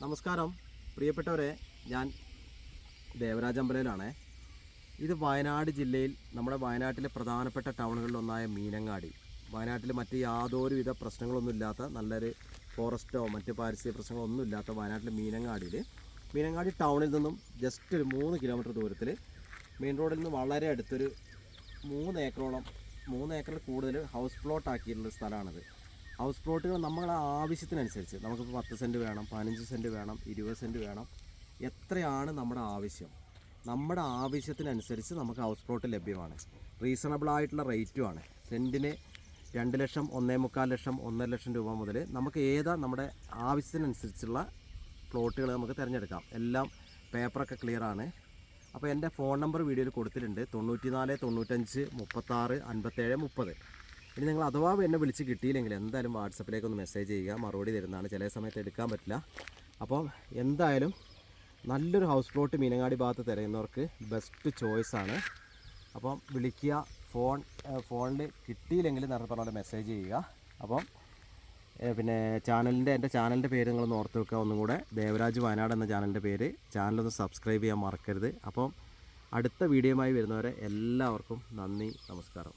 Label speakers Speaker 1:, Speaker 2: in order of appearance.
Speaker 1: നമസ്കാരം പ്രിയപ്പെട്ടവരെ, ഞാൻ ദേവരാജ് അമ്പലയിലാണ്. ഇത് വയനാട് ജില്ലയിൽ നമ്മുടെ വയനാട്ടിലെ പ്രധാനപ്പെട്ട ടൗണുകളിലൊന്നായ മീനങ്ങാടി. വയനാട്ടിൽ മറ്റ് യാതൊരുവിധ പ്രശ്നങ്ങളൊന്നുമില്ലാത്ത നല്ലൊരു ഫോറസ്റ്റോ മറ്റ് പാരിസ്ഥിതിക പ്രശ്നങ്ങളൊന്നും ഇല്ലാത്ത വയനാട്ടിലെ മീനങ്ങാടി ടൗണിൽ നിന്നും ജസ്റ്റ് ഒരു 3 കിലോമീറ്റർ ദൂരത്തിൽ മെയിൻ റോഡിൽ നിന്ന് വളരെ അടുത്തൊരു 3 ഏക്കറിൽ കൂടുതൽ ഹൗസ് പ്ലോട്ട് ആക്കിയിട്ടുള്ള സ്ഥലമാണിത്. ഹൗസ് പ്ലോട്ടുകൾ നമ്മളെ ആവശ്യത്തിനനുസരിച്ച് നമുക്കിപ്പോൾ 10 സെൻറ്റ് വേണം, 15 സെൻറ്റ് വേണം, 20 സെൻറ്റ് വേണം, എത്രയാണ് നമ്മുടെ ആവശ്യം, നമ്മുടെ ആവശ്യത്തിനനുസരിച്ച് നമുക്ക് ഹൗസ് പ്ലോട്ട് ലഭ്യമാണ്. റീസണബിളായിട്ടുള്ള റേറ്റുമാണ്. സെൻറ്റിന് 2 ലക്ഷം, 1.25 ലക്ഷം, 1.5 ലക്ഷം രൂപ മുതൽ നമുക്ക് നമ്മുടെ ആവശ്യത്തിനനുസരിച്ചുള്ള പ്ലോട്ടുകൾ നമുക്ക് തിരഞ്ഞെടുക്കാം. എല്ലാം പേപ്പറൊക്കെ ക്ലിയറാണ്. അപ്പോൾ എൻ്റെ ഫോൺ നമ്പർ വീഡിയോയിൽ കൊടുത്തിട്ടുണ്ട്: 94 95 36 57 30. ഇനി നിങ്ങൾ അഥവാ എന്നെ വിളിച്ച് കിട്ടിയില്ലെങ്കിൽ എന്തായാലും വാട്സപ്പിലേക്കൊന്ന് മെസ്സേജ് ചെയ്യുക, മറുപടി തരുന്നതാണ്. ചില സമയത്ത് എടുക്കാൻ പറ്റില്ല. അപ്പം എന്തായാലും നല്ലൊരു ഹൗസ് പ്ലോട്ട് മീനങ്ങാടി ഭാഗത്ത് തിരയുന്നവർക്ക് ബെസ്റ്റ് ചോയ്സാണ്. അപ്പം വിളിക്കുക, ഫോണിൽ കിട്ടിയില്ലെങ്കിൽ നേരത്തെ പറഞ്ഞ പോലെ മെസ്സേജ് ചെയ്യുക. അപ്പം പിന്നെ എൻ്റെ ചാനലിൻ്റെ പേര് നിങ്ങളൊന്ന് ഓർത്ത് വെക്കുക. ഒന്നും കൂടെ, ദേവരാജ് വയനാട് എന്ന ചാനലിൻ്റെ പേര്. ചാനലൊന്ന് സബ്സ്ക്രൈബ് ചെയ്യാൻ മറക്കരുത്. അപ്പം അടുത്ത വീഡിയോയുമായി വരുന്നവരെ എല്ലാവർക്കും നന്ദി, നമസ്കാരം.